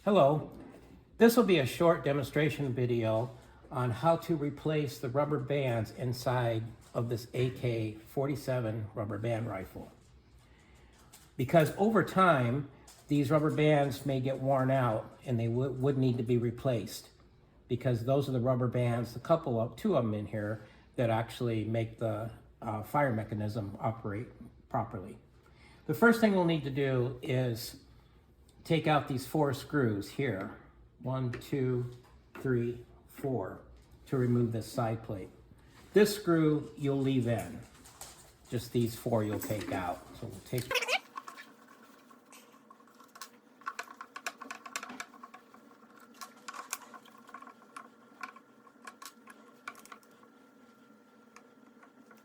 Hello, this will be a short demonstration video on how to replace the rubber bands inside of this AK47 Rubber Band Rifle. Because over time, these rubber bands may get worn out and they would need to be replaced, because those are the rubber bands, two of them in here, that actually make the fire mechanism operate properly. The first thing we'll need to do is take out these 4 screws here. 1, 2, 3, 4, to remove this side plate. This screw you'll leave in. Just these 4 you'll take out. So we'll take.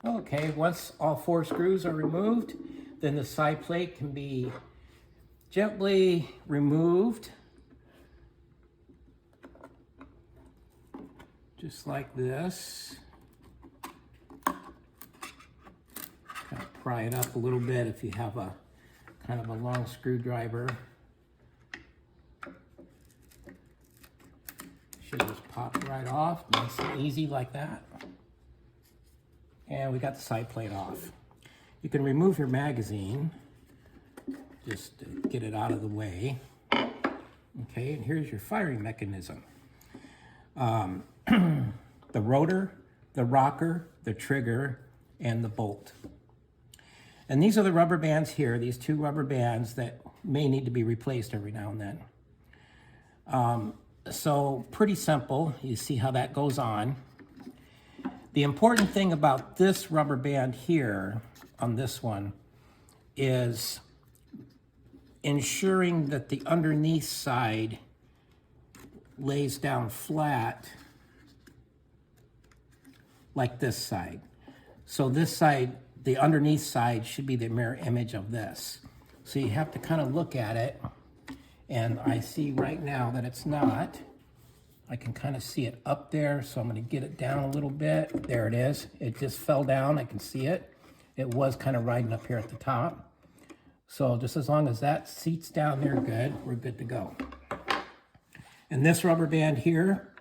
Okay, once all 4 screws are removed, then the side plate can be gently removed, just like this. Kind of pry it up a little bit if you have a kind of a long screwdriver. Should just pop right off, nice and easy like that. And we got the side plate off. You can remove your magazine, just to get it out of the way. Okay, and here's your firing mechanism. The rotor, the rocker, the trigger, and the bolt. And these are the rubber bands here, these 2 rubber bands that may need to be replaced every now and then. So pretty simple, you see how that goes on. The important thing about this rubber band here, on this one, is ensuring that the underneath side lays down flat like this side. So this side, the underneath side, should be the mirror image of this. So you have to kind of look at it, and I see right now that it's not. I can kind of see it up there, so I'm going to get it down a little bit. There it is. It just fell down. I can see it. It was kind of riding up here at the top. So just as long as that seats down there good, we're good to go. And this rubber band here,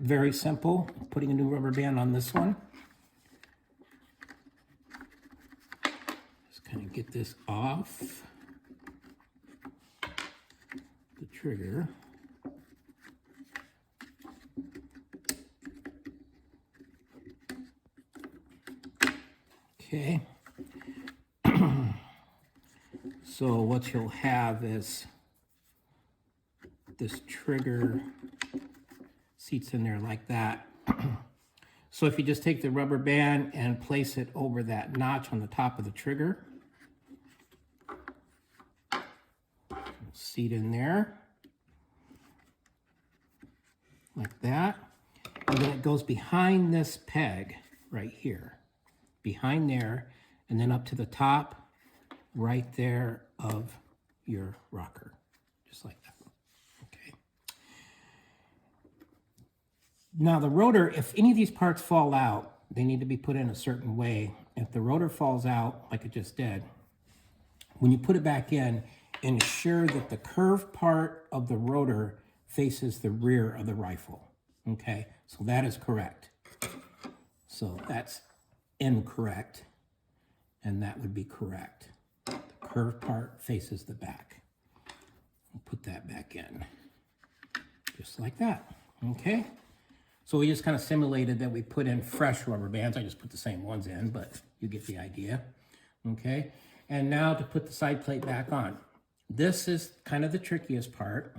very simple. Putting a new rubber band on this one. Just kind of get this off the trigger. Okay. So what you'll have is this trigger seats in there like that. So if you just take the rubber band and place it over that notch on the top of the trigger, seat in there like that, and then it goes behind this peg right here, behind there, and then up to the top right there of your rocker, just like that. Okay. Now the rotor, if any of these parts fall out, they need to be put in a certain way. If the rotor falls out, like it just did, when you put it back in, ensure that the curved part of the rotor faces the rear of the rifle. Okay, so that is correct. So that's incorrect, and that would be correct. The curved part faces the back. We'll put that back in, just like that. Okay, so we just kind of simulated that we put in fresh rubber bands. I just put the same ones in, but you get the idea. Okay, and now to put the side plate back on. This is kind of the trickiest part,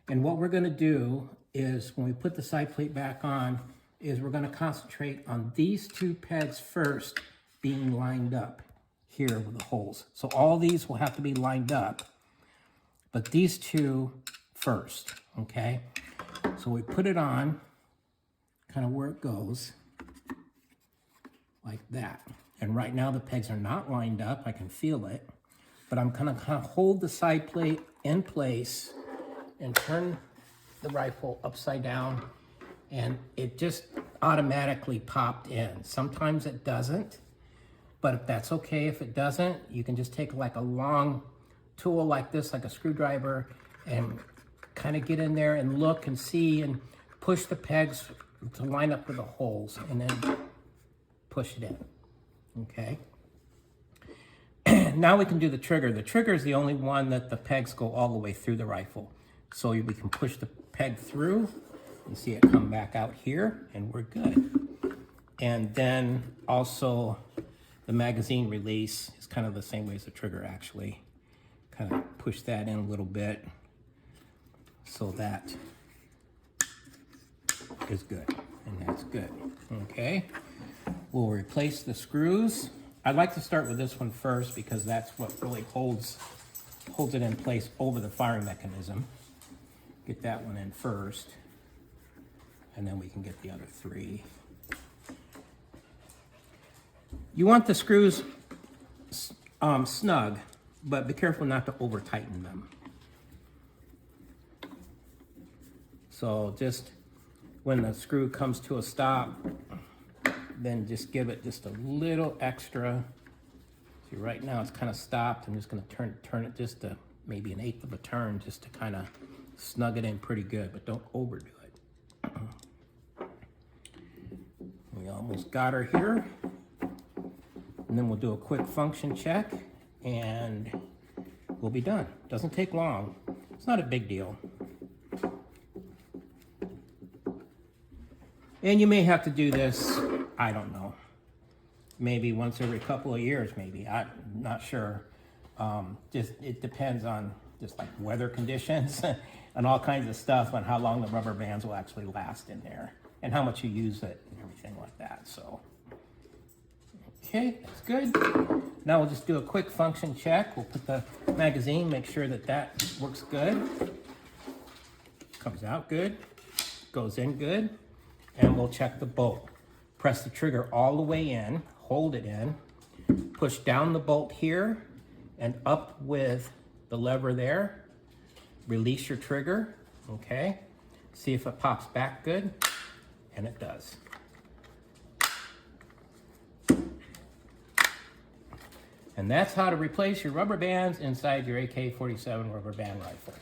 and what we're going to do is when we put the side plate back on, is we're going to concentrate on these 2 pegs first being lined up here with the holes. So all these will have to be lined up, but these 2 first, okay? So we put it on, kind of where it goes, like that. And right now the pegs are not lined up, I can feel it, but I'm gonna kind of hold the side plate in place and turn the rifle upside down, and it just automatically popped in. Sometimes it doesn't, but if that's okay, if it doesn't, you can just take like a long tool like this, like a screwdriver, and kind of get in there and look and see and push the pegs to line up with the holes, and then push it in, okay? Now we can do the trigger. The trigger is the only one that the pegs go all the way through the rifle. So we can push the peg through, you see it come back out here, and we're good. And then also the magazine release is kind of the same way as the trigger actually. Kind of push that in a little bit so that is good, and that's good, okay? We'll replace the screws. I'd like to start with this one first because that's what really holds it in place over the firing mechanism. Get that one in first, and then we can get the other three. You want the screws snug, but be careful not to over tighten them. So just when the screw comes to a stop, then just give it just a little extra. See, right now it's kind of stopped. I'm just going to turn it just to maybe 1/8 of a turn, just to kind of snug it in pretty good, but don't overdo it. We almost got her here. And then we'll do a quick function check and we'll be done. Doesn't take long. It's not a big deal. And you may have to do this, I don't know, maybe once every couple of years, maybe. I'm not sure. Just it depends on just like weather conditions and all kinds of stuff on how long the rubber bands will actually last in there and how much you use it and everything like that. So, okay, that's good. Now we'll just do a quick function check. We'll put the magazine, make sure that that works good. Comes out good, goes in good. And we'll check the bolt. Press the trigger all the way in, hold it in, push down the bolt here and up with the lever there. Release your trigger, okay? See if it pops back good, and it does. And that's how to replace your rubber bands inside your AK-47 rubber band rifle.